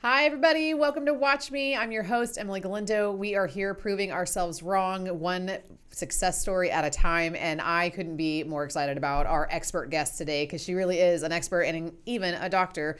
Hi, everybody. Welcome to Watch Me. I'm your host, Emily Galindo. We are here proving ourselves wrong, one success story at a time. And I couldn't be more excited about our expert guest today because she really is an expert and even a doctor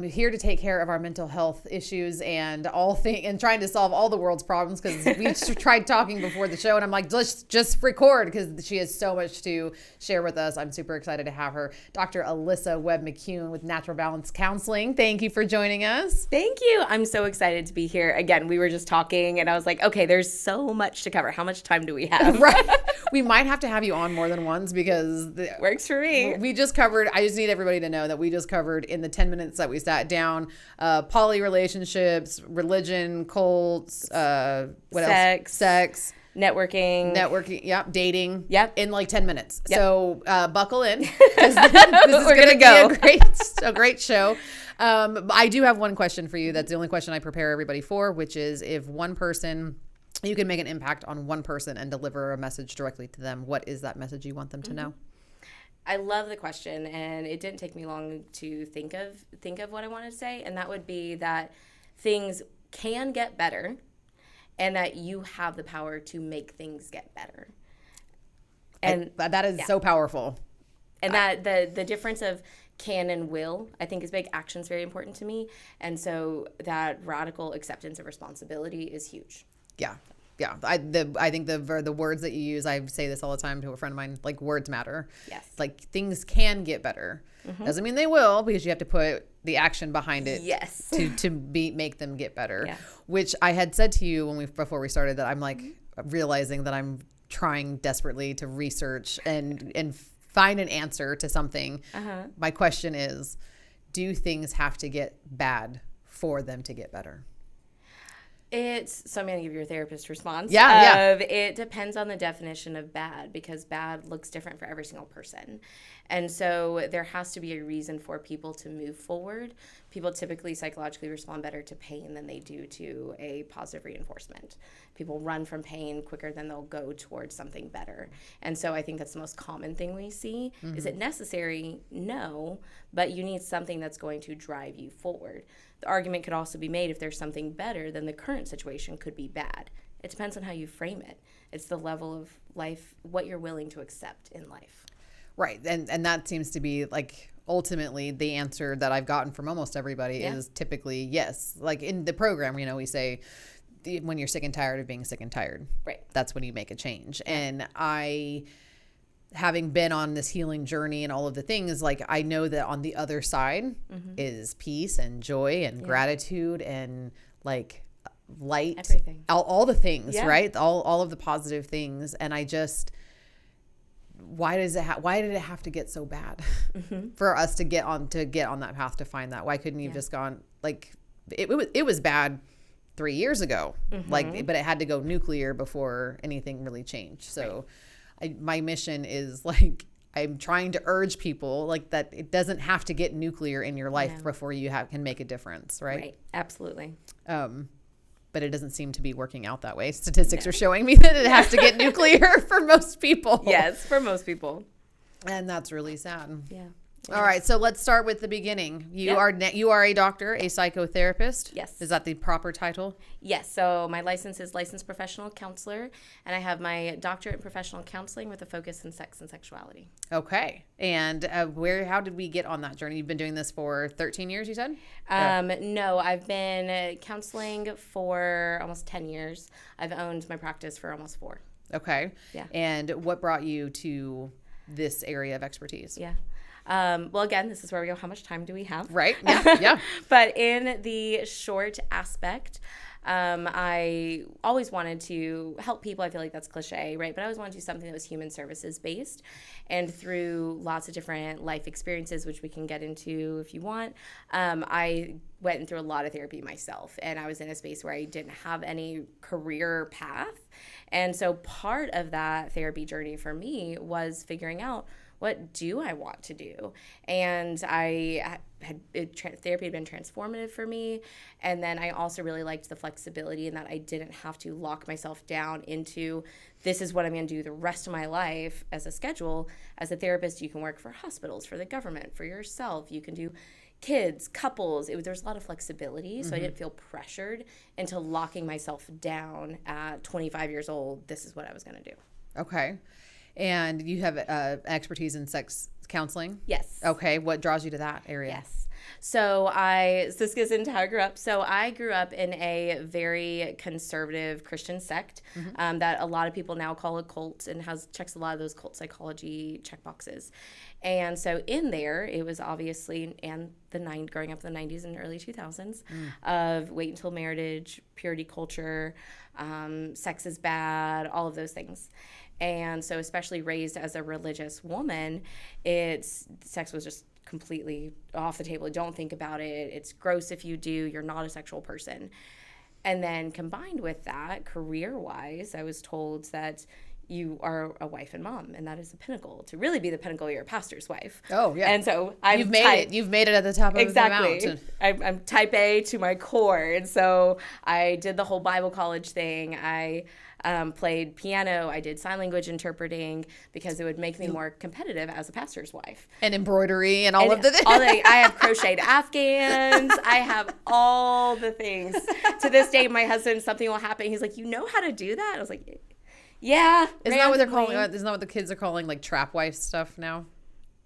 here to take care of our mental health issues and and trying to solve all the world's problems because we tried talking before the show and I'm like, let's just record because she has so much to share with us. I'm super excited to have her. Dr. Alyssa Webb-McCune with Natural Balance Counseling. Thank you for joining us. Thank you. I'm so excited to be here. Again, we were just talking and I was like, okay, there's so much to cover. How much time do we have? Right. We might have to have you on more than once because works for me. I just need everybody to know that we just covered in the 10 minutes that we sat down, poly relationships, religion, cults, Sex. Networking, yep, dating, yep, in like 10 minutes. Yep. So buckle in. This is going to go. Be a great show. I do have one question for you. That's the only question I prepare everybody for, which is if you can make an impact on one person and deliver a message directly to them, what is that message you want them to know? I love the question, and it didn't take me long to think of what I wanted to say, and that would be that things can get better and that you have the power to make things get better. And that is so powerful. And that the difference of can and will, I think, is big. Action's very important to me. And so that radical acceptance of responsibility is huge. Yeah. Yeah. I think the words that you use, I say this all the time to a friend of mine, like words matter. Yes. Like things can get better. Mm-hmm. Doesn't mean they will because you have to put the action behind it. Yes. to make them get better. Yeah. Which I had said to you before we started that I'm like realizing that I'm trying desperately to research and find an answer to something. My question is, do things have to get bad for them to get better? So I'm going to give your therapist response. Yeah. It depends on the definition of bad because bad looks different for every single person. And so there has to be a reason for people to move forward. People typically psychologically respond better to pain than they do to a positive reinforcement. People run from pain quicker than they'll go towards something better. And so I think that's the most common thing we see. Mm-hmm. Is it necessary? No, but you need something that's going to drive you forward. The argument could also be made if there's something better, then the current situation could be bad. It depends on how you frame it. It's the level of life, what you're willing to accept in life. Right. And that seems to be like ultimately the answer that I've gotten from almost everybody is typically yes. Like in the program, we say when you're sick and tired of being sick and tired, right? That's when you make a change. And having been on this healing journey and all of the things, like I know that on the other side is peace and joy and gratitude and like light, everything, all the things, right? All of the positive things. And I just, why did it have to get so bad for us to get on that path to find that? Why couldn't you have just gone like it was bad 3 years ago, but it had to go nuclear before anything really changed. So my mission is like, I'm trying to urge people like that it doesn't have to get nuclear in your life before you can make a difference. Right. Absolutely. But it doesn't seem to be working out that way. Statistics are showing me that it has to get nuclear for most people. Yes, for most people. And that's really sad. Yeah. All right, so let's start with the beginning. You are a doctor, a psychotherapist. Yes. Is that the proper title? Yes. So my license is licensed professional counselor, and I have my doctorate in professional counseling with a focus in sex and sexuality. Okay. And how did we get on that journey? You've been doing this for 13 years, you said? No, I've been counseling for almost 10 years. I've owned my practice for almost 4. Okay. Yeah. And what brought you to this area of expertise? Yeah. Well, again, this is where we go, how much time do we have? Right. Yeah. But in the short aspect, I always wanted to help people. I feel like that's cliche, right? But I always wanted to do something that was human services based. And through lots of different life experiences, which we can get into if you want, I went through a lot of therapy myself. And I was in a space where I didn't have any career path. And so part of that therapy journey for me was figuring out, what do I want to do? And therapy had been transformative for me. And then I also really liked the flexibility in that I didn't have to lock myself down into this is what I'm going to do the rest of my life as a schedule. As a therapist, you can work for hospitals, for the government, for yourself. You can do kids, couples. There's a lot of flexibility, so I didn't feel pressured into locking myself down at 25 years old. This is what I was going to do. Okay. And you have expertise in sex counseling? Yes. Okay. What draws you to that area? Yes. So this gets into how I grew up. So I grew up in a very conservative Christian sect that a lot of people now call a cult, and checks a lot of those cult psychology checkboxes. And so in there, it was obviously, and growing up in the 90s and early 2000s, of wait until marriage, purity culture, sex is bad, all of those things. And so especially raised as a religious woman, sex was just completely off the table. Don't think about it. It's gross if you do. You're not a sexual person. And then combined with that, career-wise, I was told that you are a wife and mom, and that is the pinnacle. To really be the pinnacle, you're a pastor's wife. Oh, yeah. And so You've made it. You've made it at the top of the mountain. I'm type A to my core. And so I did the whole Bible college thing. I played piano. I did sign language interpreting because it would make me more competitive as a pastor's wife. And embroidery and all of the things. I have crocheted Afghans. I have all the things. To this day, my husband, something will happen. He's like, you know how to do that? I was like, yeah. Isn't that what they're calling? Isn't that what the kids are calling, like trap wife stuff now?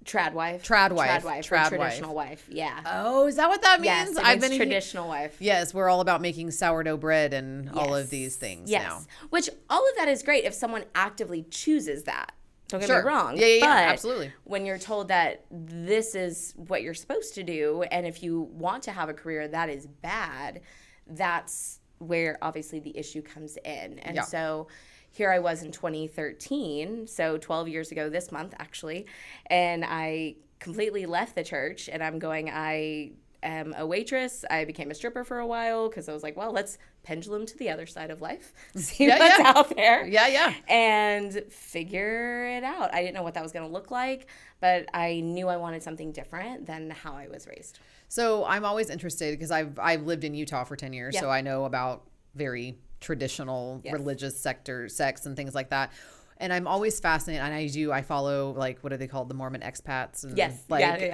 Trad wife. Traditional wife. Yeah. Oh, is that what that means? Yes, I've been traditional wife. Yes, we're all about making sourdough bread and all of these things now. Which all of that is great if someone actively chooses that. Don't get me wrong. Yeah, but absolutely. When you're told that this is what you're supposed to do, and if you want to have a career that is bad, that's where obviously the issue comes in. And so here I was in 2013, so 12 years ago this month, actually, and I completely left the church, and I am a waitress. I became a stripper for a while because I was like, well, let's pendulum to the other side of life, see what's out there. Yeah. And figure it out. I didn't know what that was going to look like, but I knew I wanted something different than how I was raised. So I'm always interested because I've lived in Utah for 10 years, so I know about very traditional religious sects and things like that. And I'm always fascinated, and I follow, like, what are they called? The Mormon expats. And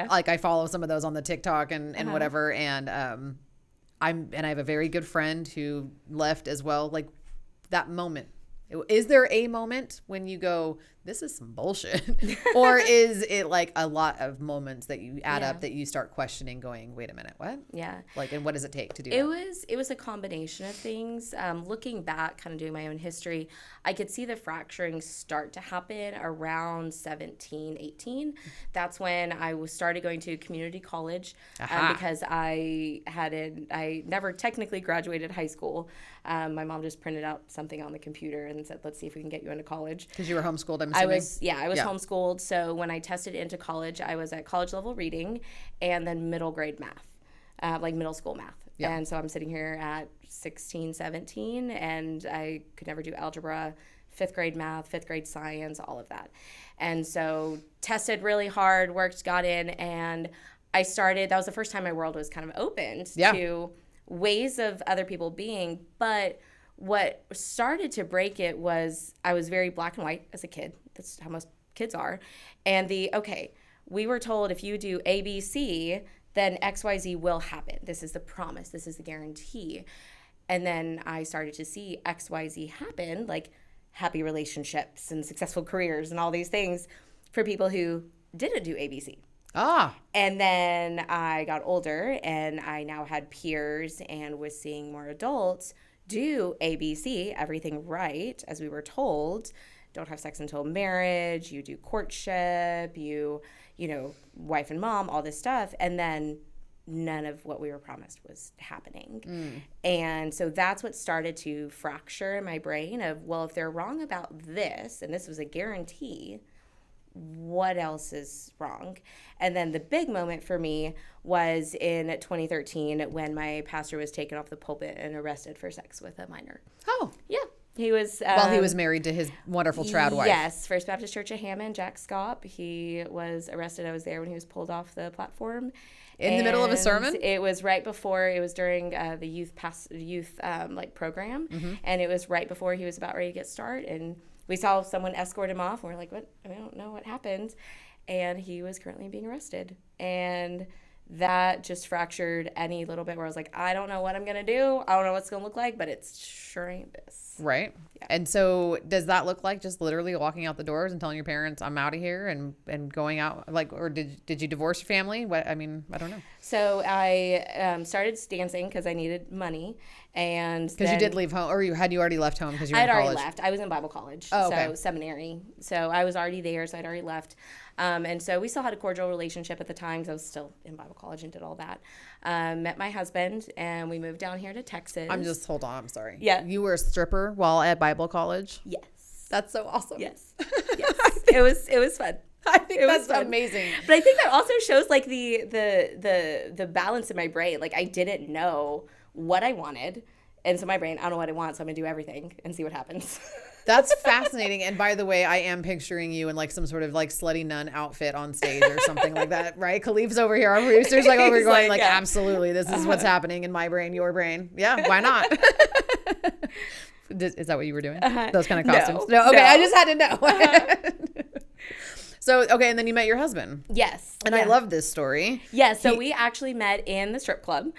like I follow some of those on the TikTok and whatever. And I have a very good friend who left as well. Like, that moment. Is there a moment when you go, this is some bullshit? Or is it like a lot of moments that you add up that you start questioning, going, wait a minute, what? Yeah. Like, and what does it take to do that? It was a combination of things. Looking back, kind of doing my own history, I could see the fracturing start to happen around 17, 18. That's when I started going to community college because I never technically graduated high school. My mom just printed out something on the computer and said, let's see if we can get you into college. Because you were homeschooled, I'm assuming? I was homeschooled. So when I tested into college, I was at college level reading and then middle grade math, like middle school math. Yeah. And so I'm sitting here at 16, 17, and I could never do algebra, 5th grade math, 5th grade science, all of that. And so tested really hard, got in, and that was the first time my world was kind of opened to ways of other people being. But what started to break it was I was very black and white as a kid. That's how most kids are. And we were told if you do ABC, then XYZ will happen. This is the promise. This is the guarantee. And then I started to see XYZ happen, like happy relationships and successful careers and all these things for people who didn't do ABC. And then I got older, and I now had peers and was seeing more adults do ABC, everything right, as we were told. Don't have sex until marriage, you do courtship, you know, wife and mom, all this stuff. And then none of what we were promised was happening. And so that's what started to fracture in my brain of, well, if they're wrong about this, and this was a guarantee, what else is wrong? And then the big moment for me was in 2013 when my pastor was taken off the pulpit and arrested for sex with a minor. Oh. Yeah. He was... while he was married to his wonderful trad wife. Yes. First Baptist Church of Hammond, Jack Scott. He was arrested. I was there when he was pulled off the platform. In the middle of a sermon? It was right before, it was during the youth program. Mm-hmm. And it was right before he was about ready to get started. And we saw someone escort him off, and we're like, what? I don't know what happened. And he was currently being arrested. And that just fractured any little bit where I was like, I don't know what I'm going to do. I don't know what's going to look like, but it's sure ain't this. Right. Yeah. And so does that look like just literally walking out the doors and telling your parents I'm out of here and going out, like, or did you divorce your family? What, I mean, I don't know. So I started dancing because I needed money. And because you did leave home, or had you already left home because you were in college? I had already left. I was in Bible college, so seminary. So I was already there, so I'd already left. And so we still had a cordial relationship at the time because I was still in Bible college and did all that. Met my husband, and we moved down here to Texas. Hold on, I'm sorry. Yeah. You were a stripper while at Bible college? Yes. That's so awesome. Yes. Yes. It was fun. I think that's amazing. But I think that also shows like the balance in my brain. Like I didn't know what I wanted. And so my brain, I don't know what I want, so I'm going to do everything and see what happens. That's fascinating. And by the way, I am picturing you in like some sort of like slutty nun outfit on stage or something like that, right? Khalif's over here. Our producer's like over going like, absolutely. This is what's happening in my brain, your brain. Yeah, why not? Is that what you were doing? Those kind of costumes? No. Okay, I just had to know. So, okay, and then you met your husband. Yes. And I love this story. Yeah, so we actually met in the strip club.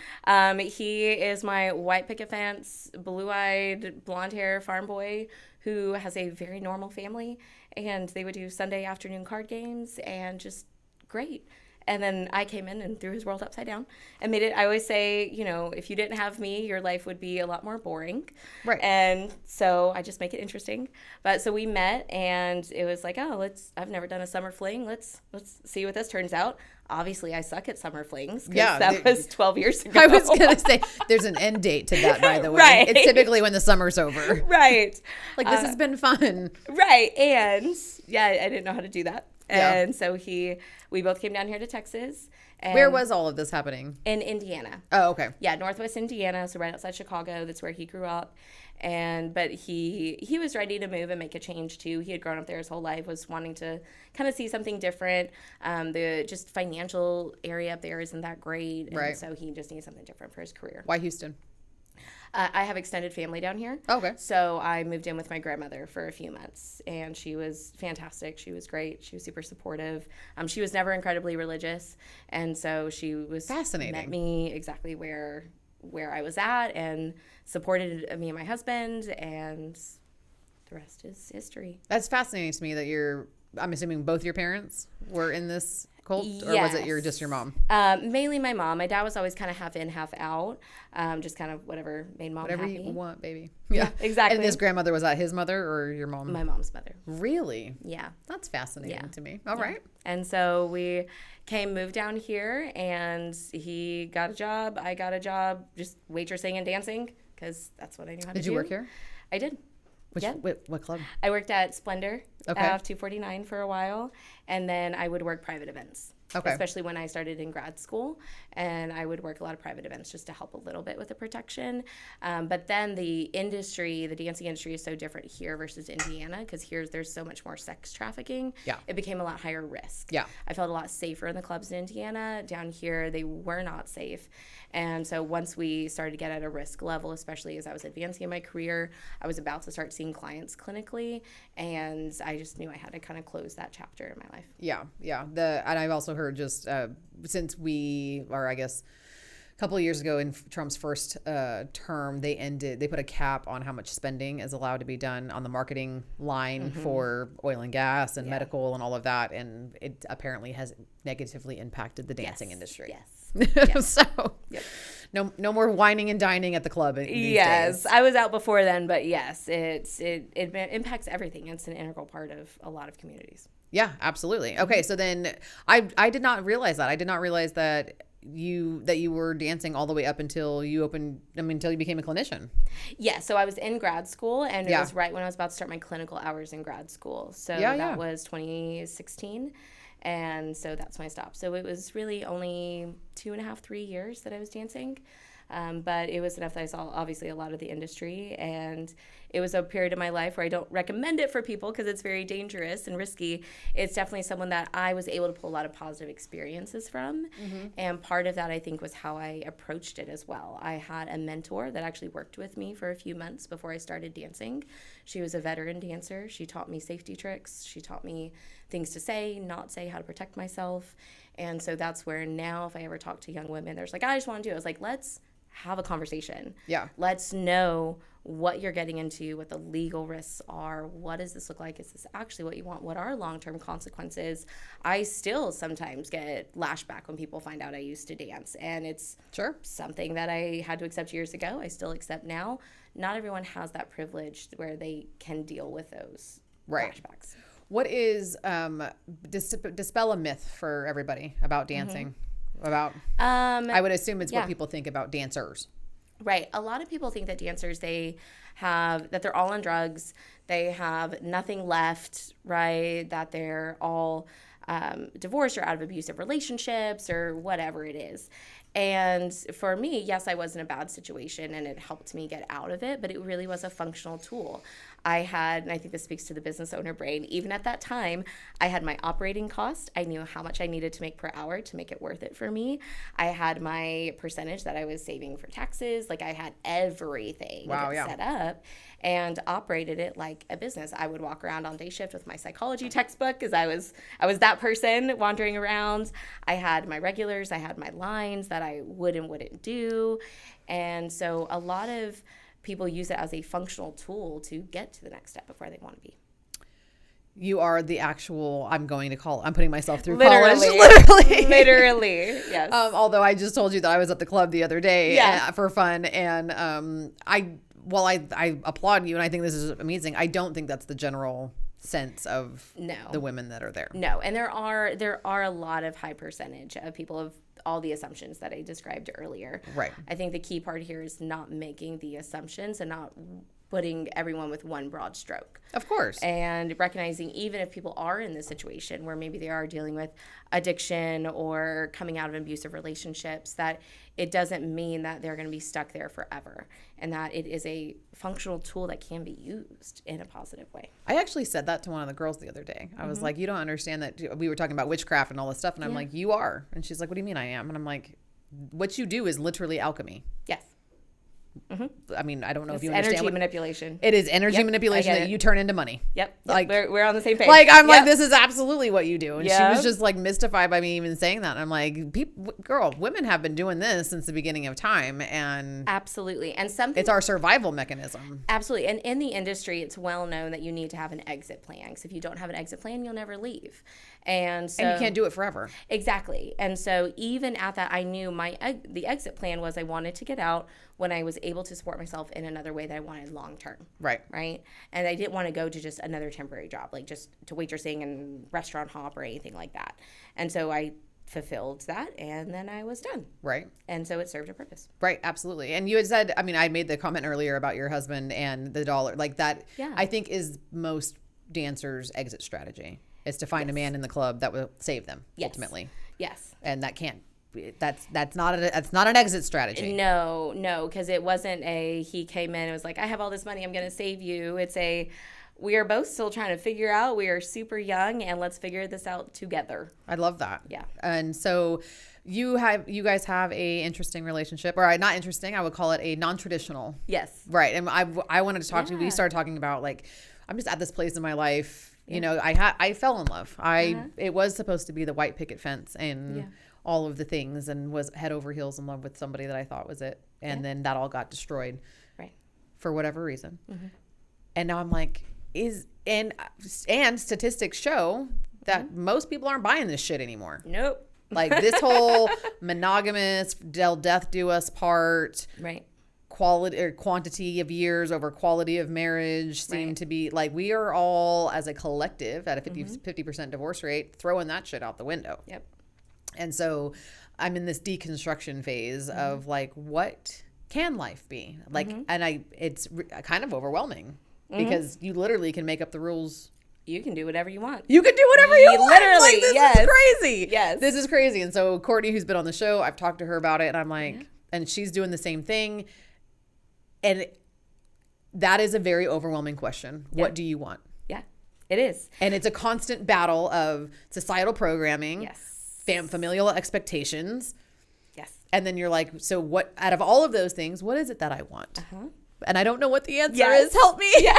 He is my white picket fence, blue-eyed, blonde hair farm boy who has a very normal family. And they would do Sunday afternoon card games and just great. And then I came in and threw his world upside down and made it. I always say, you know, if you didn't have me, your life would be a lot more boring. Right. And so I just make it interesting. But so we met and it was like, I've never done a summer fling. Let's see what this turns out. Obviously, I suck at summer flings. Yeah. That was 12 years ago. I was going to say, there's an end date to that, by the way. Right. It's typically when the summer's over. Right. Like, this has been fun. Right. And yeah, I didn't know how to do that. And so we both came down here to Texas. And where was all of this happening? In Indiana. Oh, okay. Yeah, Northwest Indiana, so right outside Chicago. That's where he grew up. But he was ready to move and make a change too. He had grown up there his whole life, was wanting to kind of see something different. The just financial area up there isn't that great. Right. And so he just needed something different for his career. Why Houston? I have extended family down here. Okay. So I moved in with my grandmother for a few months, and she was fantastic. She was great. She was super supportive. She was never incredibly religious, and so she was fascinating. Met me exactly where I was at and supported me and my husband, and the rest is history. That's fascinating to me that I'm assuming both your parents were in this cult, or was it just your mom? Mainly my mom. My dad was always kind of half in, half out. Just kind of whatever made mom whatever happy. You want, baby. Yeah, exactly. And this grandmother, was that his mother or your mom? My mom's mother. Really? Yeah. That's fascinating to me. All right. And so we moved down here, and he got a job. I got a job just waitressing and dancing because that's what I knew how to do. Did you work here? I did. What club? I worked at Splendor of 249 for a while, and then I would work private events. Okay. Especially when I started in grad school, and I would work a lot of private events just to help a little bit with the protection. But then the dancing industry is so different here versus Indiana because there's so much more sex trafficking. Yeah. It became a lot higher risk. Yeah. I felt a lot safer in the clubs in Indiana. Down here, they were not safe. And so once we started to get at a risk level, especially as I was advancing in my career, I was about to start seeing clients clinically, and I just knew I had to kind of close that chapter in my life. Yeah, yeah. And I've also heard just since I guess a couple of years ago in Trump's first term, they put a cap on how much spending is allowed to be done on the marketing line for oil and gas and medical and all of that, and it apparently has negatively impacted the dancing industry. Yes. So no more whining and dining at the club these days. I was out before then, but yes, it impacts everything. It's an integral part of a lot of communities. Yeah, absolutely. Okay, so then I did not realize that. I did not realize that you were dancing all the way up until until you became a clinician. Yeah, so I was in grad school, and it was right when I was about to start my clinical hours in grad school. So that was 2016. And so that's my stop. So it was really only 2.5, 3 years that I was dancing. But it was enough that I saw obviously a lot of the industry, and it was a period of my life where I don't recommend it for people because it's very dangerous and risky. It's definitely someone that I was able to pull a lot of positive experiences from, and part of that I think was how I approached it as well. I had a mentor that actually worked with me for a few months before I started dancing. She was a veteran dancer. She taught me safety tricks. She taught me things to say, not say, how to protect myself. And so that's where now if I ever talk to young women, there's like, I just want to do it. I was like, let's have a conversation. Yeah. Let's know what you're getting into, what the legal risks are. What does this look like? Is this actually what you want? What are long-term consequences? I still sometimes get lashback when people find out I used to dance. And it's something that I had to accept years ago. I still accept now. Not everyone has that privilege where they can deal with those flashbacks. What is, dispel a myth for everybody about dancing? About, I would assume it's what people think about dancers. Right. A lot of people think that dancers, that they're all on drugs. They have nothing left, right? That they're all divorced or out of abusive relationships or whatever it is. And for me, yes, I was in a bad situation and it helped me get out of it, but it really was a functional tool. And I think this speaks to the business owner brain, even at that time, I had my operating cost. I knew how much I needed to make per hour to make it worth it for me. I had my percentage that I was saving for taxes. Like I had everything set up and operated it like a business. I would walk around on day shift with my psychology textbook because I was that person wandering around. I had my regulars, I had my lines that I would and wouldn't do. And so a lot of people use it as a functional tool to get to the next step of where they want to be. You are the actual, I'm putting myself through college. Literally, yes. Although I just told you that I was at the club the other day for fun. And I applaud you and I think this is amazing. I don't think that's the general sense of the women that are there. No, and there are a lot of high percentage of people of all the assumptions that I described earlier. Right. I think the key part here is not making the assumptions and not putting everyone with one broad stroke. Of course. And recognizing even if people are in this situation where maybe they are dealing with addiction or coming out of abusive relationships, that it doesn't mean that they're going to be stuck there forever and that it is a functional tool that can be used in a positive way. I actually said that to one of the girls the other day. I was like, you don't understand that. We were talking about witchcraft and all this stuff. And I'm like, you are. And she's like, what do you mean I am? And I'm like, what you do is literally alchemy. Yes. I mean, I don't know it's if you understand energy manipulation. It is energy manipulation that you turn into money. Like we're on the same page. Like I'm like, this is absolutely what you do. And she was just like mystified by me even saying that. And I'm like, women have been doing this since the beginning of time, and absolutely, and it's our survival mechanism. Absolutely, and in the industry, it's well known that you need to have an exit plan. Because if you don't have an exit plan, you'll never leave. And you can't do it forever. Exactly. And so even at that, I knew the exit plan was I wanted to get out when I was able to support myself in another way that I wanted long term. Right. Right. And I didn't want to go to just another temporary job, like just to waitressing and restaurant hop or anything like that. And so I fulfilled that and then I was done. Right. And so it served a purpose. Right. Absolutely. And you had said, I mean, I made the comment earlier about your husband and the dollar, like that, I think is most dancers' exit strategy. Is to find a man in the club that will save them ultimately. Yes. And that's not an exit strategy. No, because it wasn't he came in and was like, I have all this money, I'm going to save you. It's we are both still trying to figure out. We are super young and let's figure this out together. I love that. Yeah. And so you guys have a interesting relationship, or not interesting, I would call it a non-traditional. Yes. Right. And I wanted to talk to you. We started talking about like, I'm just at this place in my life. You know, I fell in love. It was supposed to be the white picket fence and all of the things, and was head over heels in love with somebody that I thought was it. And then that all got destroyed for whatever reason. And now I'm like, and statistics show that most people aren't buying this shit anymore. Nope. Like this whole monogamous, till death do us part. Right. Quality or quantity of years over quality of marriage seem to be like, we are all as a collective at a 50% divorce rate throwing that shit out the window. Yep. And so I'm in this deconstruction phase of like, what can life be like? And it's kind of overwhelming because you literally can make up the rules. You can do whatever you want. You can do whatever you want. Literally, like, this is crazy. Yes. This is crazy. And so Courtney, who's been on the show, I've talked to her about it, and I'm like, and she's doing the same thing. And that is a very overwhelming question. What do you want? Yeah, it is. And it's a constant battle of societal programming, familial expectations. Yes. And then you're like, so what, out of all of those things, what is it that I want? and I don't know what the answer Yes. is. Help me. Yeah.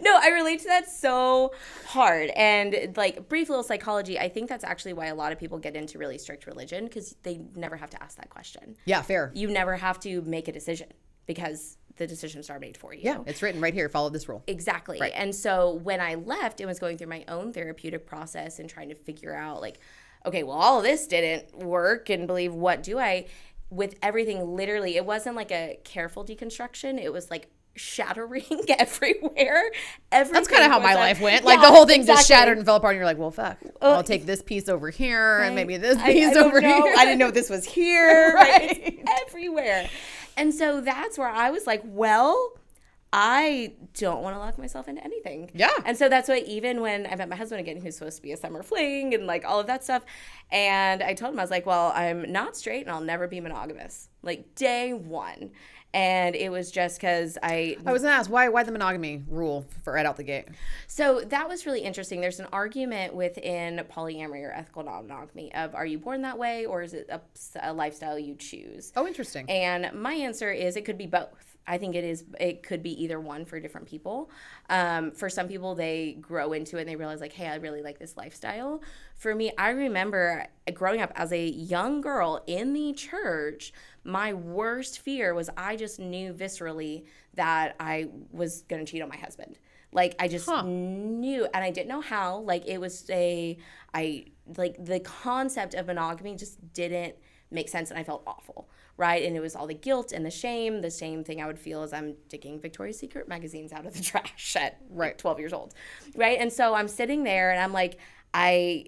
No, I relate to that so hard. And like brief little psychology, I think that's actually why a lot of people get into really strict religion, because they never have to ask that question. Yeah, fair. You never have to make a decision because the decisions are made for you. Yeah, it's written right here. Follow this rule. Exactly. Right. And so when I left and was going through my own therapeutic process and trying to figure out like, okay, well, all of this didn't work and believe, what do I, with everything literally, it wasn't like a careful deconstruction. It was like shattering everywhere. That's kind of how my life went. Like the whole thing just shattered and fell apart. And you're like, well, fuck. I'll take this piece over here and maybe this piece over here. I didn't know this was here. Right. It's everywhere. And so that's where I was like, well, I don't want to lock myself into anything. Yeah. And so that's why even when I met my husband again, who's supposed to be a summer fling and like all of that stuff, and I told him, I was like, well, I'm not straight and I'll never be monogamous. Like day one. And it was just because I was going to ask, why the monogamy rule for right out the gate? So that was really interesting. There's an argument within polyamory or ethical non-monogamy of, are you born that way or is it a lifestyle you choose? Oh, interesting. And my answer is it could be both. I think it could be either one for different people. For some people, they grow into it and they realize like, hey, I really like this lifestyle. For me, I remember growing up as a young girl in the church, my worst fear was I just knew viscerally that I was going to cheat on my husband. Like I just knew, and I didn't know how. Like it was the concept of monogamy just didn't make sense, and I felt awful, right? And it was all the guilt and the same thing I would feel as I'm digging Victoria's Secret magazines out of the trash at like 12 years old, right? And so I'm sitting there and I'm like, I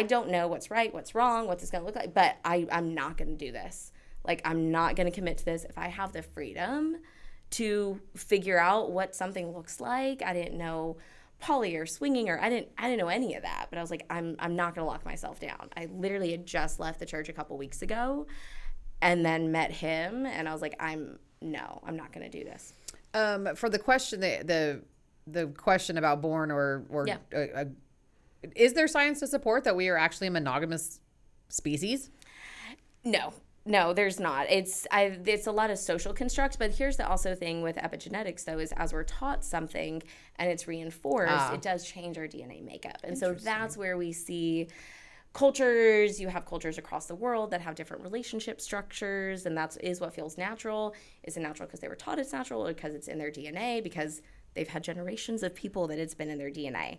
don't know what's right, what's wrong, what this is going to look like, but I'm not going to do this. Like I'm not going to commit to this. If I have the freedom to figure out what something looks like, I didn't know poly or swinging or I didn't know any of that, but I was like, I'm not going to lock myself down. I literally had just left the church a couple weeks ago and then met him and I was like, I'm not going to do this. For the question, the question about born or is there science to support that we are actually a monogamous species? No, there's not. It's a lot of social constructs, but here's the also thing with epigenetics, though, is as we're taught something and it's reinforced, it does change our DNA makeup. And so that's where we see cultures. You have cultures across the world that have different relationship structures, and that is what feels natural. Is it natural because they were taught it's natural or because it's in their DNA, because they've had generations of people that it's been in their DNA?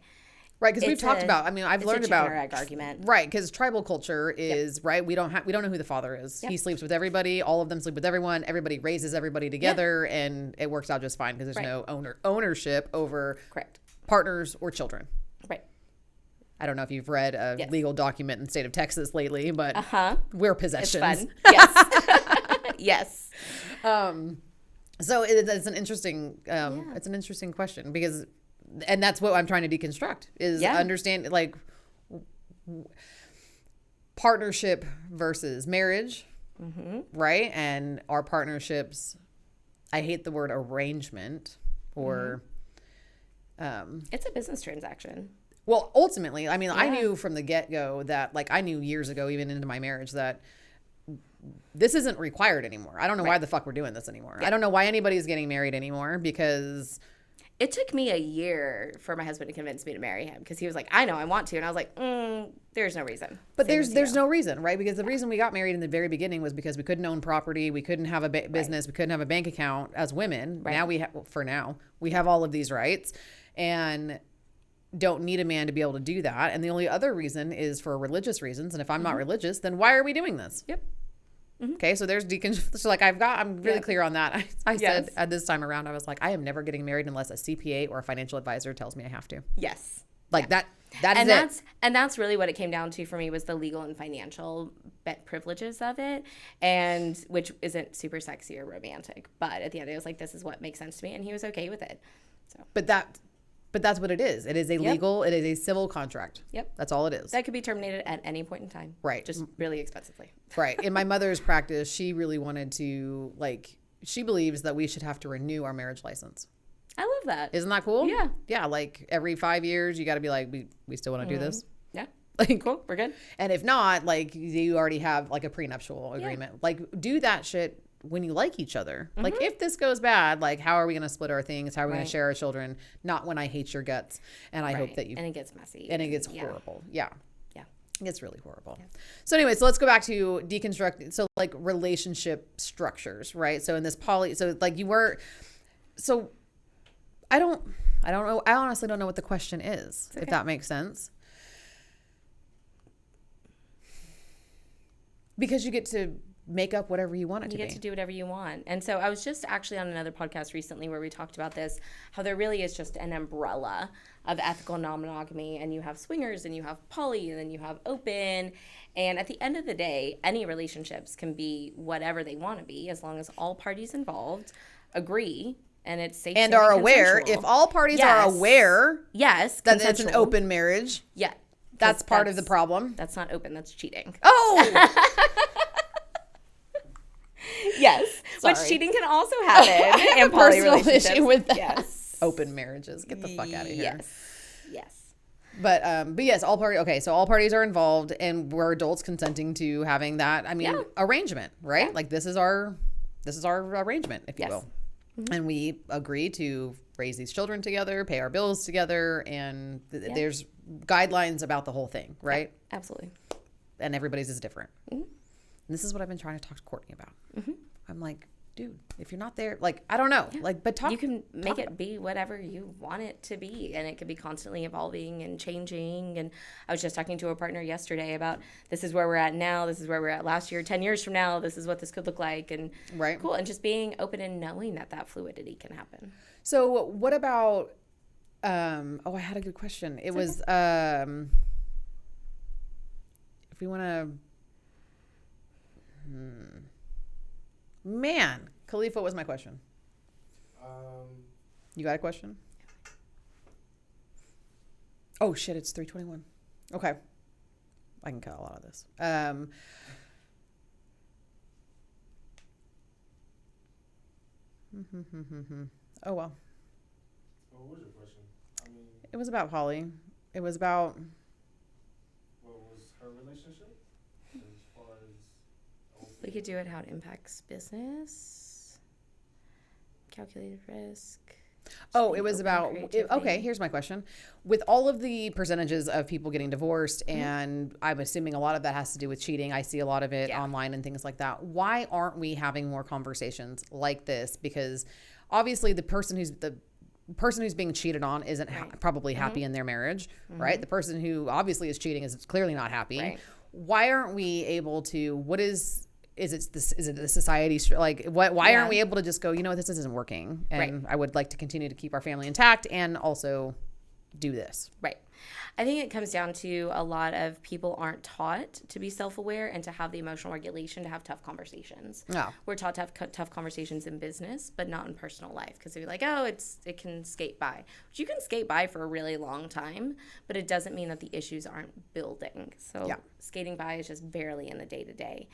Right, because we've talked about, I've learned about, chicken or egg argument. Right, because tribal culture is, right, we don't know who the father is. Yep. He sleeps with everybody, all of them sleep with everyone, everybody raises everybody together, and it works out just fine because there's no ownership over partners or children. Right. I don't know if you've read a legal document in the state of Texas lately, but we're possessions. It's fun. Yes. Yes. So it's an interesting, it's an interesting question because... And that's what I'm trying to deconstruct is understand like partnership versus marriage, right? And our partnerships, I hate the word arrangement or... it's a business transaction. Well, ultimately, I knew from the get-go that like I knew years ago, even into my marriage, that this isn't required anymore. I don't know why the fuck we're doing this anymore. I don't know why anybody's getting married anymore because... It took me a year for my husband to convince me to marry him because he was like, I know, I want to. And I was like, there's no reason. But there's no reason, right? Because the reason we got married in the very beginning was because we couldn't own property. We couldn't have a business. We couldn't have a bank account as women. Right. Now we have all of these rights and don't need a man to be able to do that. And the only other reason is for religious reasons. And if I'm not religious, then why are we doing this? Yep. Okay, so there's so like I'm really clear on that. I said at this time around, I was like, I am never getting married unless a CPA or a financial advisor tells me I have to. Yes. Like that is it. And that's really what it came down to for me was the legal and financial privileges of it, and which isn't super sexy or romantic. But at the end, I was like, this is what makes sense to me, and he was okay with it. So. But that's what it is. It is a legal, it is a civil contract. Yep. That's all it is. That could be terminated at any point in time. Right. Just really expensively. Right. In my mother's practice, she really wanted to, like, she believes that we should have to renew our marriage license. I love that. Isn't that cool? Yeah. Yeah. Like every 5 years, you got to be like, we still want to do this. Yeah. Like, cool. We're good. And if not, like, you already have like a prenuptial agreement. Like, do that shit when you like each other. Like, if this goes bad, like, how are we going to split our things? How are we going Right. to share our children? Not when I hate your guts. And I hope Right. that you, And it gets messy. and it gets horrible. Yeah. Yeah. It gets really horrible. So anyway, so let's go back to deconstruct. So like relationship structures, right? So in this so like so I don't know. I honestly don't know what the question is, if that makes sense. Because you get to make up whatever you want it to be. You get to do whatever you want. And so I was just actually on another podcast recently where we talked about this, how there really is just an umbrella of ethical non-monogamy, and you have swingers and you have poly and then you have open. And at the end of the day, any relationships can be whatever they want to be as long as all parties involved agree and it's safe And are aware. consensual. If all parties Yes. are aware Yes, that it's an consensual. open marriage, Yeah. that's part of the problem. That's not open, that's cheating. Oh! Yes, Sorry. which cheating can also happen in poly Personal relationships. issue with that. Yes. Open marriages. Get the fuck out of here. Yes. But yes, all parties. Okay, so all parties are involved, and we're adults consenting to having that. I mean, arrangement, right? Yeah. Like this is our arrangement, if you Yes. will, and we agree to raise these children together, pay our bills together, and there's guidelines about the whole thing, right? Yeah, absolutely. And everybody's is different. And this is what I've been trying to talk to Courtney about. I'm like, dude, if you're not there, like, I don't know, like, but talk. You can make it be whatever you want it to be, and it could be constantly evolving and changing. And I was just talking to a partner yesterday about this is where we're at now, this is where we're at last year, 10 years from now, this is what this could look like, and Right. cool, and just being open and knowing that fluidity can happen. So what about? I had a good question. It was if we want to. Man, Khalif, what was my question? You got a question? Oh shit, it's 3:21. Okay. I can cut a lot of this. Oh well. What was your question? I mean, It was about Holly. It was about what was her relationship? As far as We could do it how it impacts business, calculated risk. Oh, it was open about, creativity. okay, here's my question. With all of the percentages of people getting divorced, and I'm assuming a lot of that has to do with cheating. I see a lot of it online and things like that. Why aren't we having more conversations like this? Because obviously the person who's being cheated on isn't probably happy in their marriage, right? The person who obviously is cheating is clearly not happy. Right. Why aren't we able to, is it the society, like why aren't we able to just go, you know what, this isn't working, and I would like to continue to keep our family intact and also do this. Right. I think it comes down to a lot of people aren't taught to be self-aware and to have the emotional regulation to have tough conversations. No. We're taught to have tough conversations in business, but not in personal life, because they're like, oh, it can skate by. Which you can skate by for a really long time, but it doesn't mean that the issues aren't building. So skating by is just barely in the day-to-day.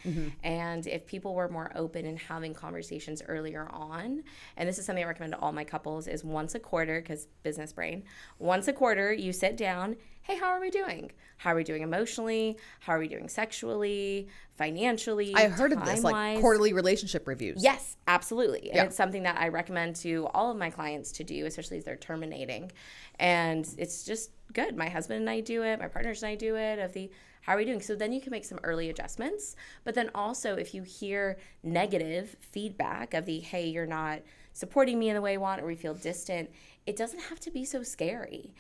And if people were more open in having conversations earlier on, and this is something I recommend to all my couples, is once a quarter, because business brain, once a quarter you sit down, hey, how are we doing? How are we doing emotionally? How are we doing sexually, financially? I heard of this, like time-wise? quarterly relationship reviews. Yes, absolutely. And it's something that I recommend to all of my clients to do, especially as they're terminating. And it's just good. My husband and I do it. My partners and I do it. How are we doing? So then you can make some early adjustments. But then also, if you hear negative feedback of hey, you're not supporting me in the way I want, or we feel distant, it doesn't have to be so scary.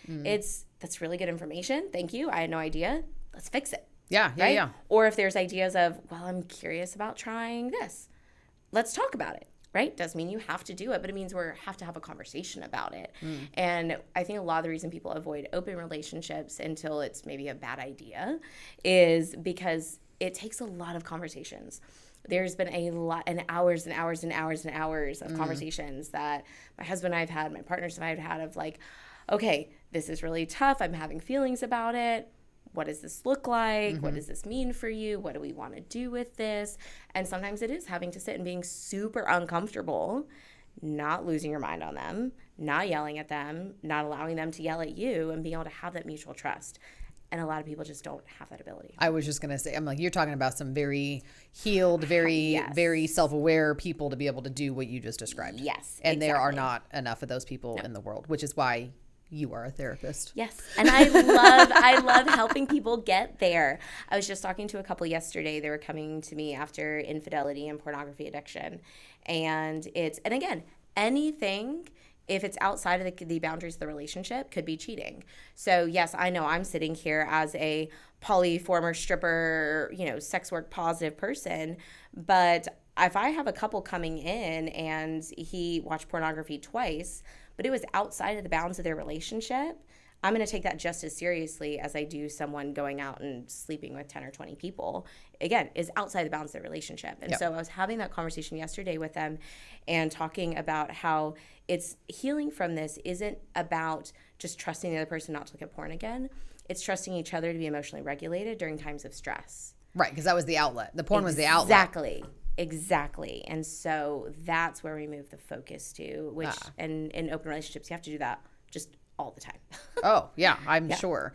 That's really good information. Thank you. I had no idea. Let's fix it. Yeah. Right? Or if there's ideas of, well, I'm curious about trying this. Let's talk about it, right? Doesn't mean you have to do it, but it means we have to have a conversation about it. And I think a lot of the reason people avoid open relationships until it's maybe a bad idea is because it takes a lot of conversations. There's been a lot, and hours and hours and hours and hours of conversations that my husband and I've had, my partners and I've had of like, okay, this is really tough. I'm having feelings about it. What does this look like? What does this mean for you? What do we want to do with this? And sometimes it is having to sit and being super uncomfortable, not losing your mind on them, not yelling at them, not allowing them to yell at you, and being able to have that mutual trust. And a lot of people just don't have that ability. I was just going to say, I'm like, you're talking about some very healed, very, Yes. very self-aware people to be able to do what you just described. Yes, And there are exactly. not enough of those people in the world, which is why you are a therapist. Yes. And I love helping people get there. I was just talking to a couple yesterday. They were coming to me after infidelity and pornography addiction. And again, anything, if it's outside of the boundaries of the relationship, could be cheating. So yes, I know I'm sitting here as a poly former stripper, sex work positive person, but if I have a couple coming in and he watched pornography twice, but it was outside of the bounds of their relationship, I'm going to take that just as seriously as I do someone going out and sleeping with 10 or 20 people. Again, is outside the bounds of their relationship. And so I was having that conversation yesterday with them and talking about how it's healing from this isn't about just trusting the other person not to look at porn again. It's trusting each other to be emotionally regulated during times of stress. Right, because that was the outlet. The porn was the outlet. Exactly. And so that's where we move the focus to, which in open relationships, you have to do that just all the time. Oh, yeah, I'm sure.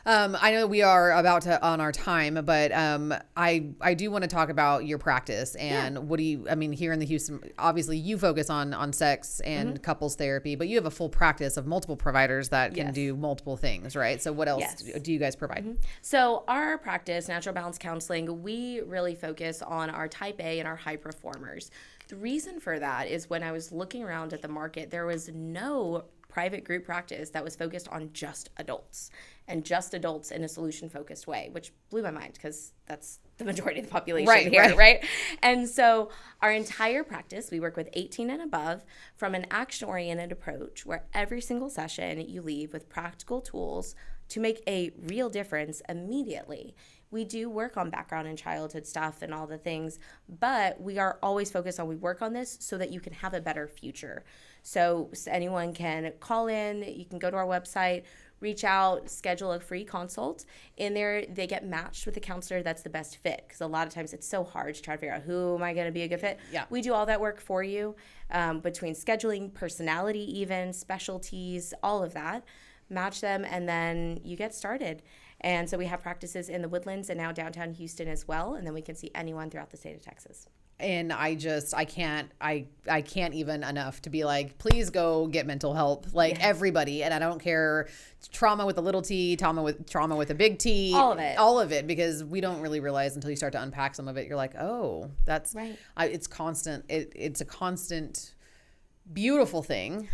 I know we are about to on our time, but I do want to talk about your practice and what do you, here in the Houston, obviously you focus on sex and couples therapy, but you have a full practice of multiple providers that can do multiple things, right? So what else do you guys provide? So our practice, Natural Balance Counseling, we really focus on our type A and our high performers. The reason for that is when I was looking around at the market, there was no private group practice that was focused on just adults and just adults in a solution focused way, which blew my mind because that's the majority of the population here, right? And so our entire practice, we work with 18 and above from an action oriented approach where every single session you leave with practical tools to make a real difference immediately. We do work on background and childhood stuff and all the things, but we are always focused on we work on this so that you can have a better future. So anyone can call in, you can go to our website, reach out, schedule a free consult. In there, they get matched with a counselor that's the best fit because a lot of times it's so hard to try to figure out who am I going to be a good fit. Yeah. We do all that work for you between scheduling, personality even, specialties, all of that. Match them, and then you get started. And so we have practices in the Woodlands and now downtown Houston as well, and then we can see anyone throughout the state of Texas. And I can't even enough to be like, please go get mental help, everybody. And I don't care, trauma with a little t, trauma with a big T, all of it, because we don't really realize until you start to unpack some of it. You're like, oh, that's right. It's constant. It's a constant, beautiful thing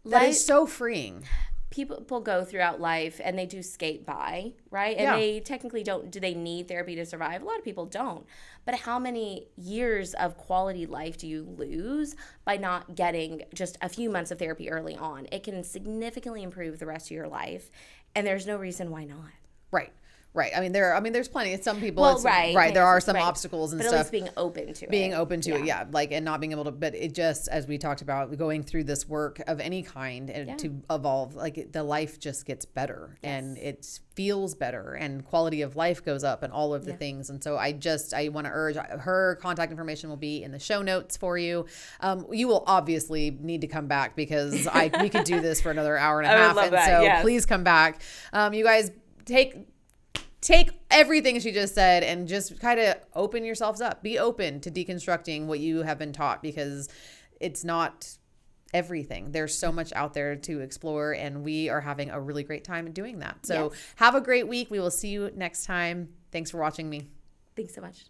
that is so freeing. People go throughout life and they do skate by, right? And they technically do they need therapy to survive? A lot of people don't. But how many years of quality life do you lose by not getting just a few months of therapy early on? It can significantly improve the rest of your life, and there's no reason why not. Right. There's plenty. Some people, there are some obstacles and stuff. But at least being open to it. And not being able to, but it just, as we talked about, going through this work of any kind and to evolve, the life just gets better and it feels better and quality of life goes up and all of the things. And so I want to urge, her contact information will be in the show notes for you. You will obviously need to come back because we could do this for another hour and a half. Would love that. Please come back. You guys take everything she just said and just kind of open yourselves up. Be open to deconstructing what you have been taught because it's not everything. There's so much out there to explore, and we are having a really great time doing that. So have a great week. We will see you next time. Thanks for watching me. Thanks so much.